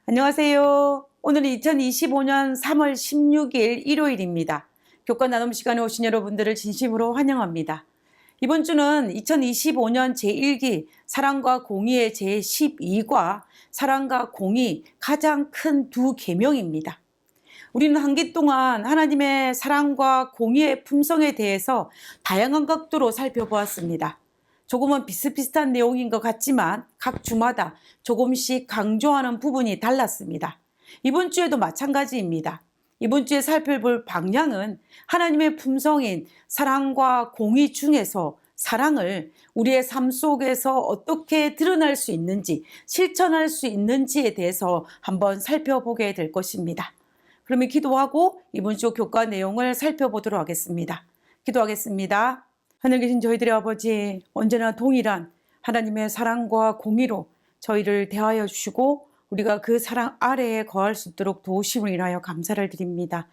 안녕하세요. 오늘은 2025년 3월 16일 일요일입니다. 교과 나눔 시간에 오신 여러분들을 진심으로 환영합니다. 이번 주는 2025년 제1기 사랑과 공의의 제12과 사랑과 공의 가장 큰 두 계명입니다. 우리는 한 기 동안 하나님의 사랑과 공의의 품성에 대해서 다양한 각도로 살펴보았습니다. 조금은 비슷비슷한 내용인 것 같지만 각 주마다 조금씩 강조하는 부분이 달랐습니다. 이번 주에도 마찬가지입니다. 이번 주에 살펴볼 방향은 하나님의 품성인 사랑과 공의 중에서 사랑을 우리의 삶 속에서 어떻게 드러날 수 있는지, 실천할 수 있는지에 대해서 한번 살펴보게 될 것입니다. 그러면 기도하고 이번 주 교과 내용을 살펴보도록 하겠습니다. 기도하겠습니다. 하늘 계신 저희들의 아버지, 언제나 동일한 하나님의 사랑과 공의로 저희를 대하여 주시고 우리가 그 사랑 아래에 거할 수 있도록 도우심을 인하여 감사를 드립니다.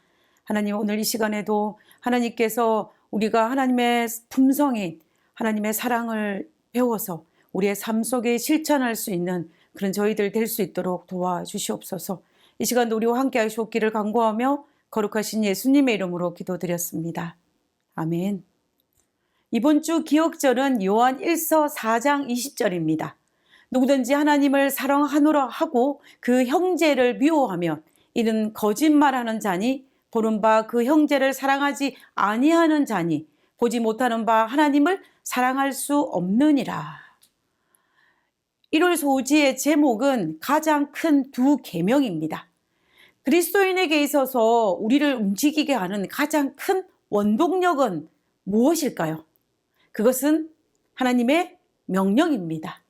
하나님, 오늘 이 시간에도 하나님께서 우리가 하나님의 품성인 하나님의 사랑을 배워서 우리의 삶 속에 실천할 수 있는 그런 저희들 될 수 있도록 도와주시옵소서. 이 시간도 우리와 함께 하시옵기를 간구하며 거룩하신 예수님의 이름으로 기도드렸습니다. 아멘. 이번 주 기억절은 요한 1서 4장 20절입니다. 누구든지 하나님을 사랑하노라 하고 그 형제를 미워하면 이는 거짓말하는 자니 보는 바 그 형제를 사랑하지 아니하는 자니 보지 못하는 바 하나님을 사랑할 수 없느니라. 1월 소지의 제목은 가장 큰 두 계명입니다. 그리스도인에게 있어서 우리를 움직이게 하는 가장 큰 원동력은 무엇일까요? 그것은 하나님의 명령입니다.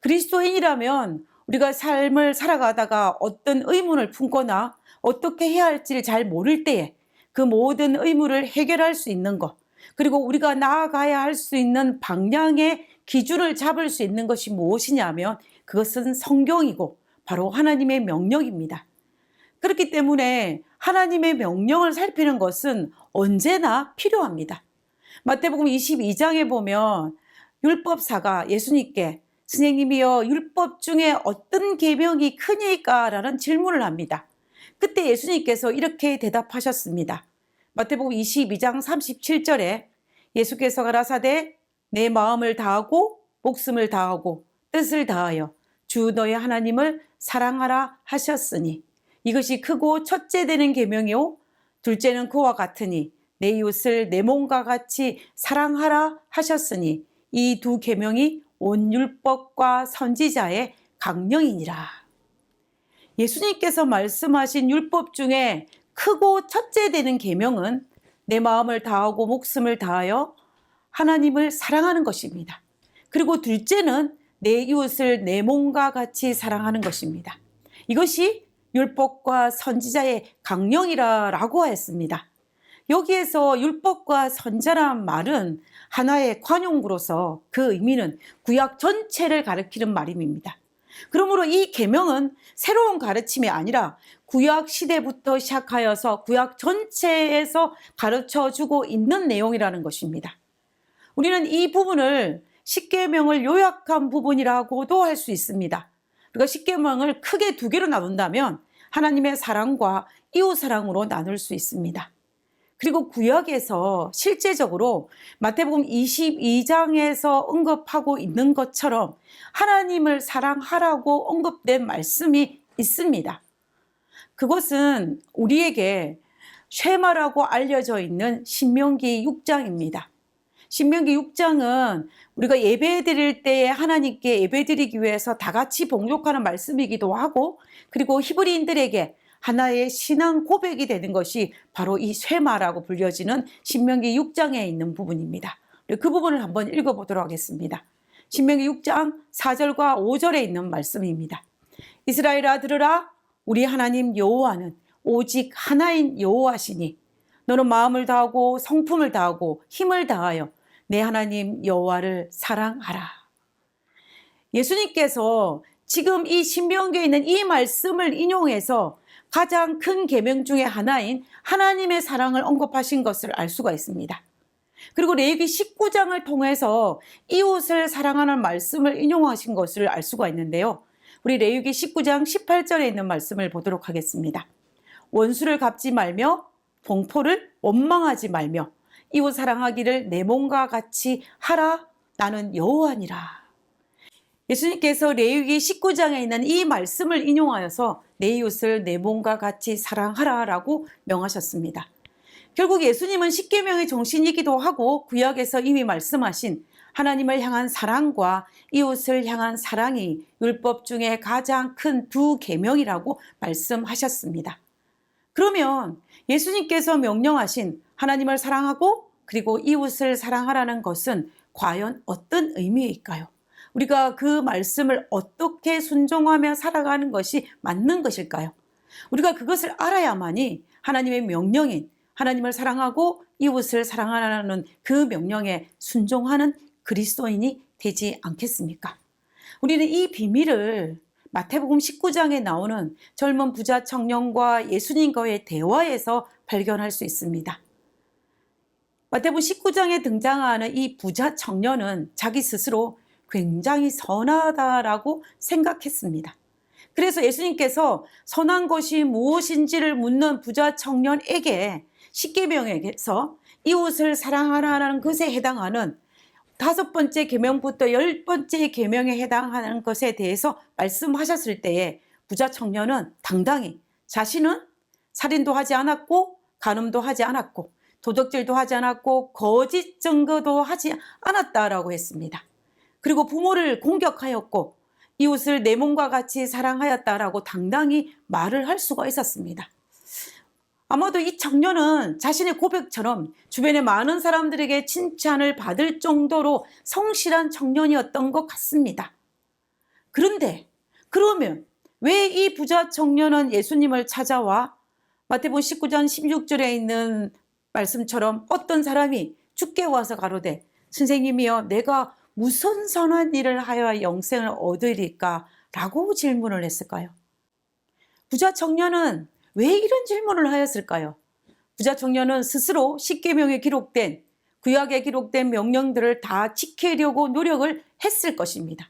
그리스도인이라면 우리가 삶을 살아가다가 어떤 의문을 품거나 어떻게 해야 할지를 잘 모를 때에 그 모든 의문을 해결할 수 있는 것, 그리고 우리가 나아가야 할 수 있는 방향의 기준을 잡을 수 있는 것이 무엇이냐면 그것은 성경이고 바로 하나님의 명령입니다. 그렇기 때문에 하나님의 명령을 살피는 것은 언제나 필요합니다. 마태복음 22장에 보면 율법사가 예수님께 선생님이여 율법 중에 어떤 계명이 크니까? 라는 질문을 합니다. 그때 예수님께서 이렇게 대답하셨습니다. 마태복음 22장 37절에 예수께서 가라사대 내 마음을 다하고 목숨을 다하고 뜻을 다하여 주 너의 하나님을 사랑하라 하셨으니 이것이 크고 첫째 되는 계명이요 둘째는 그와 같으니 내 이웃을 내 몸과 같이 사랑하라 하셨으니 이 두 계명이 온 율법과 선지자의 강령이니라. 예수님께서 말씀하신 율법 중에 크고 첫째 되는 계명은 내 마음을 다하고 목숨을 다하여 하나님을 사랑하는 것입니다. 그리고 둘째는 내 이웃을 내 몸과 같이 사랑하는 것입니다. 이것이 율법과 선지자의 강령이라고 했습니다. 여기에서 율법과 선지자란 말은 하나의 관용구로서 그 의미는 구약 전체를 가리키는 말입니다. 그러므로 이 계명은 새로운 가르침이 아니라 구약 시대부터 시작하여서 구약 전체에서 가르쳐주고 있는 내용이라는 것입니다. 우리는 이 부분을 십계명을 요약한 부분이라고도 할 수 있습니다. 우리가 십계명을 크게 두 개로 나눈다면 하나님의 사랑과 이웃 사랑으로 나눌 수 있습니다. 그리고 구약에서 실제적으로 마태복음 22장에서 언급하고 있는 것처럼 하나님을 사랑하라고 언급된 말씀이 있습니다. 그것은 우리에게 쉐마라고 알려져 있는 신명기 6장입니다. 신명기 6장은 우리가 예배 드릴 때에 하나님께 예배 드리기 위해서 다 같이 봉독하는 말씀이기도 하고 그리고 히브리인들에게 하나의 신앙 고백이 되는 것이 바로 이 쉐마라고 불려지는 신명기 6장에 있는 부분입니다. 그 부분을 한번 읽어보도록 하겠습니다. 신명기 6장 4절과 5절에 있는 말씀입니다. 이스라엘아 들으라 우리 하나님 여호와는 오직 하나인 여호와시니 너는 마음을 다하고 성품을 다하고 힘을 다하여 내 하나님 여호와를 사랑하라. 예수님께서 지금 이 신명기에 있는 이 말씀을 인용해서 가장 큰 계명 중에 하나인 하나님의 사랑을 언급하신 것을 알 수가 있습니다. 그리고 레위기 19장을 통해서 이웃을 사랑하는 말씀을 인용하신 것을 알 수가 있는데요. 우리 레위기 19장 18절에 있는 말씀을 보도록 하겠습니다. 원수를 갚지 말며 동포를 원망하지 말며 이웃 사랑하기를 내 몸과 같이 하라. 나는 여호와니라. 예수님께서 레위기 19장에 있는 이 말씀을 인용하여서 내 이웃을 내 몸과 같이 사랑하라라고 명하셨습니다. 결국 예수님은 십계명의 정신이기도 하고 구약에서 이미 말씀하신 하나님을 향한 사랑과 이웃을 향한 사랑이 율법 중에 가장 큰 두 계명이라고 말씀하셨습니다. 그러면 예수님께서 명령하신 하나님을 사랑하고 그리고 이웃을 사랑하라는 것은 과연 어떤 의미일까요? 우리가 그 말씀을 어떻게 순종하며 살아가는 것이 맞는 것일까요? 우리가 그것을 알아야만이 하나님의 명령인 하나님을 사랑하고 이웃을 사랑하라는 그 명령에 순종하는 그리스도인이 되지 않겠습니까? 우리는 이 비밀을 마태복음 19장에 나오는 젊은 부자 청년과 예수님과의 대화에서 발견할 수 있습니다. 마태복음 19장에 등장하는 이 부자 청년은 자기 스스로 굉장히 선하다라고 생각했습니다. 그래서 예수님께서 선한 것이 무엇인지를 묻는 부자 청년에게 십계명에서 이웃을 사랑하라는 것에 해당하는 5번째 계명부터 10번째 계명에 해당하는 것에 대해서 말씀하셨을 때에 부자 청년은 당당히 자신은 살인도 하지 않았고 간음도 하지 않았고 도적질도 하지 않았고 거짓 증거도 하지 않았다라고 했습니다. 그리고 부모를 공격하였고 이웃을 내 몸과 같이 사랑하였다라고 당당히 말을 할 수가 있었습니다. 아마도 이 청년은 자신의 고백처럼 주변의 많은 사람들에게 칭찬을 받을 정도로 성실한 청년이었던 것 같습니다. 그런데 그러면 왜 이 부자 청년은 예수님을 찾아와 마태복음 19장 16절에 있는 말씀처럼 어떤 사람이 주께 와서 가로되 선생님이여 내가 무슨 선한 일을 하여 영생을 얻으리까? 라고 질문을 했을까요? 부자 청년은 왜 이런 질문을 하였을까요? 부자 청년은 스스로 십계명에 기록된 구약에 기록된 명령들을 다 지키려고 노력을 했을 것입니다.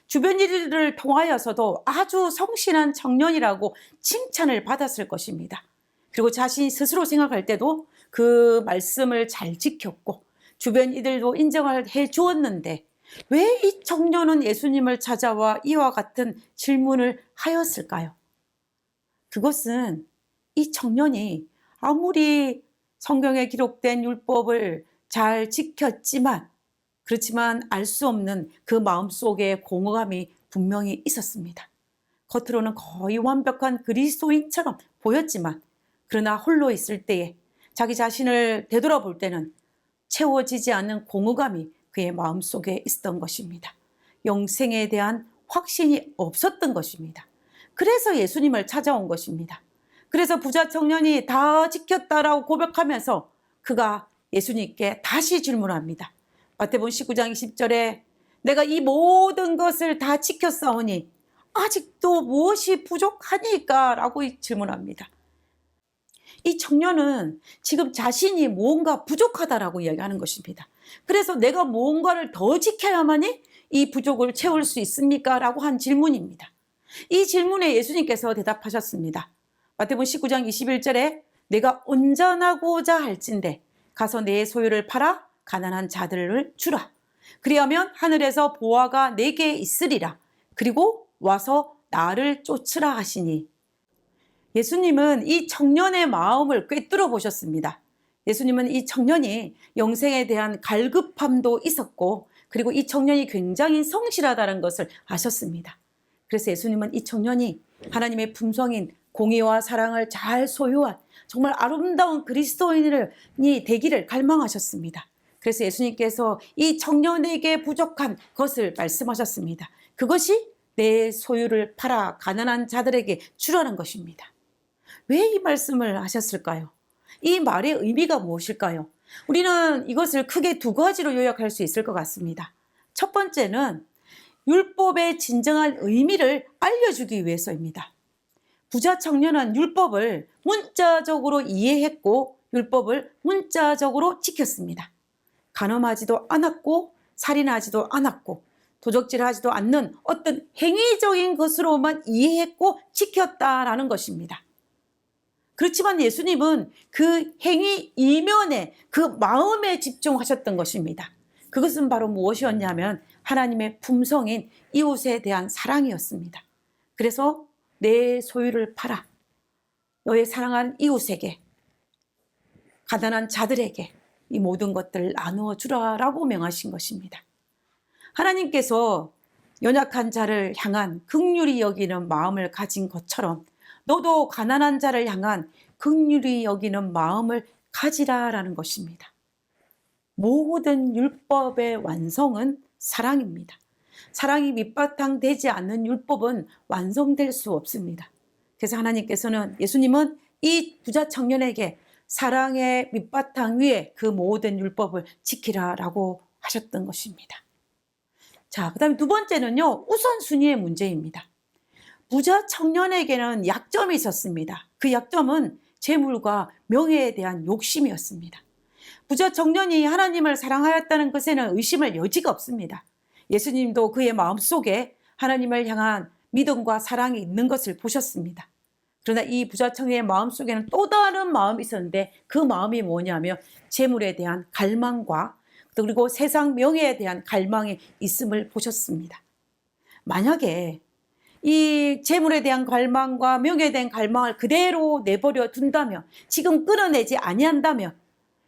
주변 일들을 통하여서도 아주 성실한 청년이라고 칭찬을 받았을 것입니다. 그리고 자신이 스스로 생각할 때도 그 말씀을 잘 지켰고 주변 이들도 인정을 해 주었는데 왜 이 청년은 예수님을 찾아와 이와 같은 질문을 하였을까요? 그것은 이 청년이 아무리 성경에 기록된 율법을 잘 지켰지만 그렇지만 알 수 없는 그 마음속에 공허감이 분명히 있었습니다. 겉으로는 거의 완벽한 그리스도인처럼 보였지만 그러나 홀로 있을 때에 자기 자신을 되돌아볼 때는 채워지지 않는 공허감이 그의 마음속에 있었던 것입니다. 영생에 대한 확신이 없었던 것입니다. 그래서 예수님을 찾아온 것입니다. 그래서 부자 청년이 다 지켰다라고 고백하면서 그가 예수님께 다시 질문합니다. 마태복음 19장 20절에 내가 이 모든 것을 다 지켰사오니 아직도 무엇이 부족하니까? 라고 질문합니다. 이 청년은 지금 자신이 무언가 부족하다라고 이야기하는 것입니다. 그래서 내가 무언가를 더 지켜야만이 이 부족을 채울 수 있습니까? 라고 한 질문입니다. 이 질문에 예수님께서 대답하셨습니다. 마태복음 19장 21절에 내가 온전하고자 할진대 가서 내 소유를 팔아 가난한 자들을 주라. 그리하면 하늘에서 보화가 내게 있으리라. 그리고 와서 나를 쫓으라 하시니 예수님은 이 청년의 마음을 꿰뚫어 보셨습니다. 예수님은 이 청년이 영생에 대한 갈급함도 있었고 그리고 이 청년이 굉장히 성실하다는 것을 아셨습니다. 그래서 예수님은 이 청년이 하나님의 품성인 공의와 사랑을 잘 소유한 정말 아름다운 그리스도인이 되기를 갈망하셨습니다. 그래서 예수님께서 이 청년에게 부족한 것을 말씀하셨습니다. 그것이 내 소유를 팔아 가난한 자들에게 주라는 것입니다. 왜 이 말씀을 하셨을까요? 이 말의 의미가 무엇일까요? 우리는 이것을 크게 두 가지로 요약할 수 있을 것 같습니다. 첫 번째는 율법의 진정한 의미를 알려주기 위해서입니다. 부자 청년은 율법을 문자적으로 이해했고 율법을 문자적으로 지켰습니다. 간음하지도 않았고 살인하지도 않았고 도적질하지도 않는 어떤 행위적인 것으로만 이해했고 지켰다라는 것입니다. 그렇지만 예수님은 그 행위 이면에 그 마음에 집중하셨던 것입니다. 그것은 바로 무엇이었냐면 하나님의 품성인 이웃에 대한 사랑이었습니다. 그래서 내 소유를 팔아 너의 사랑한 이웃에게, 가난한 자들에게 이 모든 것들을 나누어 주라라고 명하신 것입니다. 하나님께서 연약한 자를 향한 긍휼히 여기는 마음을 가진 것처럼 너도 가난한 자를 향한 긍휼히 여기는 마음을 가지라라는 것입니다. 모든 율법의 완성은 사랑입니다. 사랑이 밑바탕 되지 않는 율법은 완성될 수 없습니다. 그래서 하나님께서는, 예수님은 이 부자 청년에게 사랑의 밑바탕 위에 그 모든 율법을 지키라라고 하셨던 것입니다. 자, 그 다음에 두 번째는요, 우선순위의 문제입니다. 부자 청년에게는 약점이 있었습니다. 그 약점은 재물과 명예에 대한 욕심이었습니다. 부자 청년이 하나님을 사랑하였다는 것에는 의심할 여지가 없습니다. 예수님도 그의 마음속에 하나님을 향한 믿음과 사랑이 있는 것을 보셨습니다. 그러나 이 부자 청년의 마음속에는 또 다른 마음이 있었는데 그 마음이 뭐냐면 재물에 대한 갈망과 그리고 세상 명예에 대한 갈망이 있음을 보셨습니다. 만약에 이 재물에 대한 갈망과 명예에 대한 갈망을 그대로 내버려 둔다면, 지금 끊어내지 아니한다면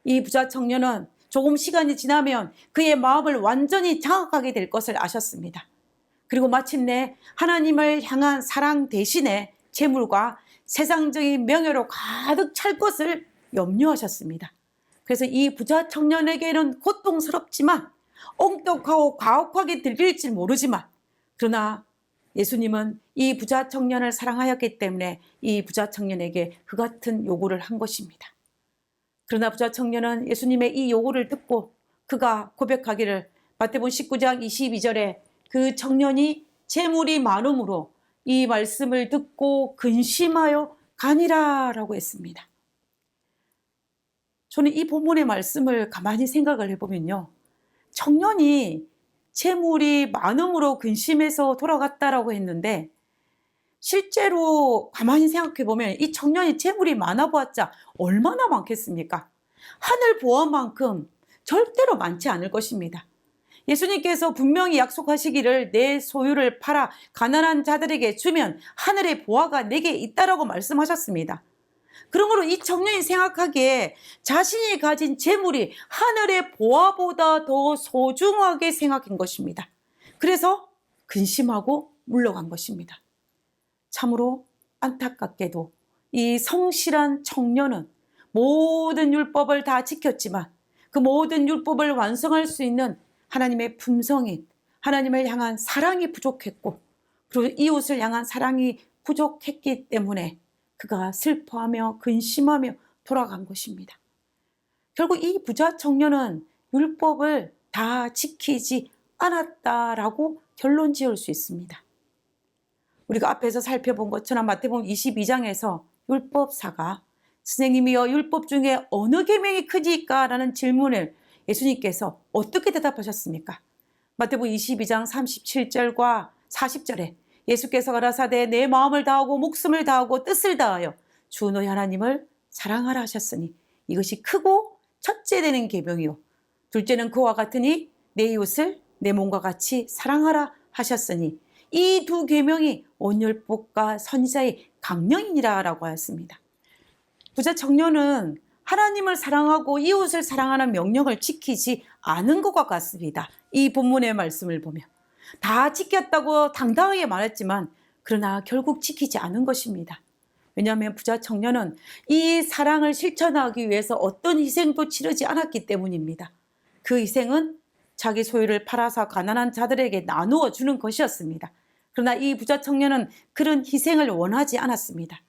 이 부자 청년은 조금 시간이 지나면 그의 마음을 완전히 장악하게 될 것을 아셨습니다. 그리고 마침내 하나님을 향한 사랑 대신에 재물과 세상적인 명예로 가득 찰 것을 염려하셨습니다. 그래서 이 부자 청년에게는 고통스럽지만 엄격하고 가혹하게 들릴지 모르지만, 그러나 예수님은 이 부자 청년을 사랑하였기 때문에 이 부자 청년에게 그 같은 요구를 한 것입니다. 그러나 부자 청년은 예수님의 이 요구를 듣고 그가 고백하기를, 마태복음 19장 22절에 그 청년이 재물이 많음으로 이 말씀을 듣고 근심하여 가니라 라고 했습니다. 저는 이 본문의 말씀을 가만히 생각을 해보면요, 청년이 재물이 많음으로 근심해서 돌아갔다라고 했는데, 실제로 가만히 생각해 보면 이 청년이 재물이 많아 보았자 얼마나 많겠습니까? 하늘 보화만큼 절대로 많지 않을 것입니다. 예수님께서 분명히 약속하시기를 내 소유를 팔아 가난한 자들에게 주면 하늘의 보화가 내게 있다라고 말씀하셨습니다. 그러므로 이 청년이 생각하기에 자신이 가진 재물이 하늘의 보화보다 더 소중하게 생각한 것입니다. 그래서 근심하고 물러간 것입니다. 참으로 안타깝게도 이 성실한 청년은 모든 율법을 다 지켰지만 그 모든 율법을 완성할 수 있는 하나님의 품성인 하나님을 향한 사랑이 부족했고, 그리고 이웃을 향한 사랑이 부족했기 때문에 그가 슬퍼하며 근심하며 돌아간 것입니다. 결국 이 부자 청년은 율법을 다 지키지 않았다라고 결론 지을 수 있습니다. 우리가 앞에서 살펴본 것처럼 마태복음 22장에서 율법사가 선생님이여 율법 중에 어느 계명이 크니까? 라는 질문을 예수님께서 어떻게 대답하셨습니까? 마태복음 22장 37절과 40절에 예수께서 가라사대 내 마음을 다하고 목숨을 다하고 뜻을 다하여 주 너희 하나님을 사랑하라 하셨으니 이것이 크고 첫째 되는 계명이요 둘째는 그와 같으니 내 이웃을 내 몸과 같이 사랑하라 하셨으니 이 두 계명이 온 율법과 선지자의 강령이니라 라고 하였습니다. 부자 청년은 하나님을 사랑하고 이웃을 사랑하는 명령을 지키지 않은 것과 같습니다. 이 본문의 말씀을 보면 다 지켰다고 당당하게 말했지만 그러나 결국 지키지 않은 것입니다. 왜냐하면 부자 청년은 이 사랑을 실천하기 위해서 어떤 희생도 치르지 않았기 때문입니다. 그 희생은 자기 소유를 팔아서 가난한 자들에게 나누어 주는 것이었습니다. 그러나 이 부자 청년은 그런 희생을 원하지 않았습니다.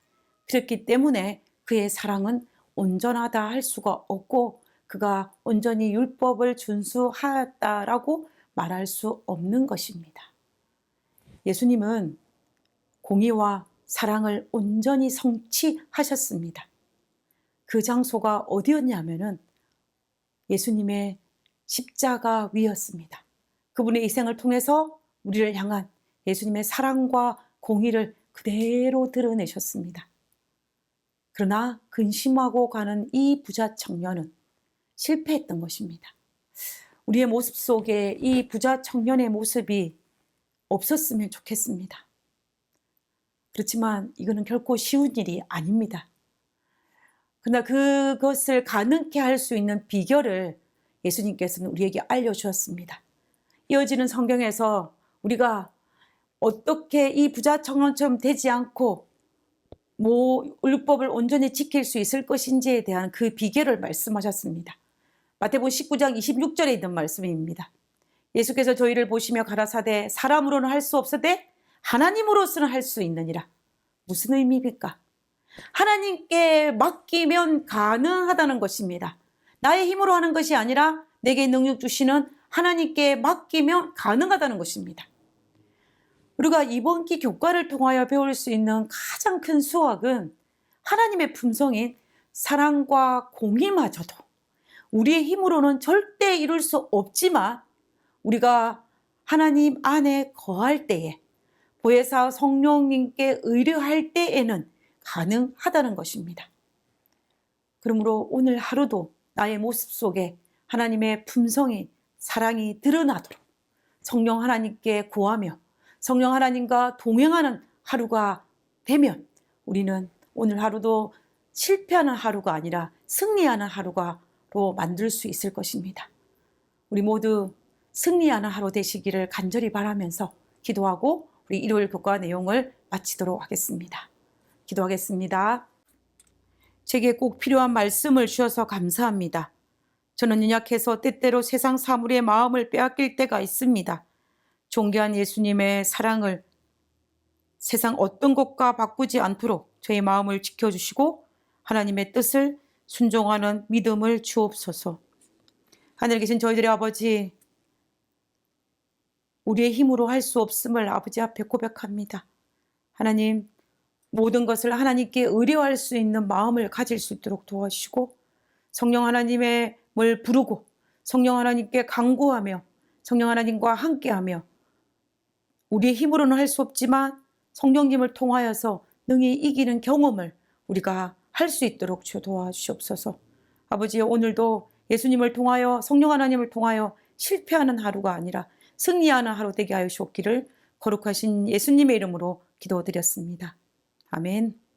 그렇기 때문에 그의 사랑은 온전하다 할 수가 없고 그가 온전히 율법을 준수하였다라고 말할 수 없는 것입니다. 예수님은 공의와 사랑을 온전히 성취하셨습니다. 그 장소가 어디였냐면은 예수님의 십자가 위였습니다. 그분의 희생을 통해서 우리를 향한 예수님의 사랑과 공의를 그대로 드러내셨습니다. 그러나 근심하고 가는 이 부자 청년은 실패했던 것입니다. 우리의 모습 속에 이 부자 청년의 모습이 없었으면 좋겠습니다. 그렇지만 이거는 결코 쉬운 일이 아닙니다. 그러나 그것을 가능케 할 수 있는 비결을 예수님께서는 우리에게 알려주었습니다. 이어지는 성경에서 우리가 어떻게 이 부자 청년처럼 되지 않고 율법을 온전히 지킬 수 있을 것인지에 대한 그 비결을 말씀하셨습니다. 마태복음 19장 26절에 있는 말씀입니다. 예수께서 저희를 보시며 가라사대 사람으로는 할 수 없으되 하나님으로서는 할 수 있느니라. 무슨 의미입니까? 하나님께 맡기면 가능하다는 것입니다. 나의 힘으로 하는 것이 아니라 내게 능력 주시는 하나님께 맡기면 가능하다는 것입니다. 우리가 이번 기 교과를 통하여 배울 수 있는 가장 큰 수학은 하나님의 품성인 사랑과 공의마저도 우리의 힘으로는 절대 이룰 수 없지만 우리가 하나님 안에 거할 때에 보혜사 성령님께 의뢰할 때에는 가능하다는 것입니다. 그러므로 오늘 하루도 나의 모습 속에 하나님의 품성이 사랑이 드러나도록 성령 하나님께 구하며 성령 하나님과 동행하는 하루가 되면 우리는 오늘 하루도 실패하는 하루가 아니라 승리하는 하루가로 만들 수 있을 것입니다. 우리 모두 승리하는 하루 되시기를 간절히 바라면서 기도하고 우리 일요일 교과 내용을 마치도록 하겠습니다. 기도하겠습니다. 제게 꼭 필요한 말씀을 주셔서 감사합니다. 저는 연약해서 때때로 세상 사물의 마음을 빼앗길 때가 있습니다. 존귀한 예수님의 사랑을 세상 어떤 것과 바꾸지 않도록 저의 마음을 지켜주시고 하나님의 뜻을 순종하는 믿음을 주옵소서. 하늘에 계신 저희들의 아버지, 우리의 힘으로 할 수 없음을 아버지 앞에 고백합니다. 하나님, 모든 것을 하나님께 의뢰할 수 있는 마음을 가질 수 있도록 도와주시고 성령 하나님의 을 부르고 성령 하나님께 간구하며 성령 하나님과 함께하며 우리의 힘으로는 할 수 없지만 성령님을 통하여서 능히 이기는 경험을 우리가 할 수 있도록 주 도와주시옵소서. 아버지, 오늘도 예수님을 통하여 성령 하나님을 통하여 실패하는 하루가 아니라 승리하는 하루 되게 하여 주옵기를 거룩하신 예수님의 이름으로 기도드렸습니다. 아멘.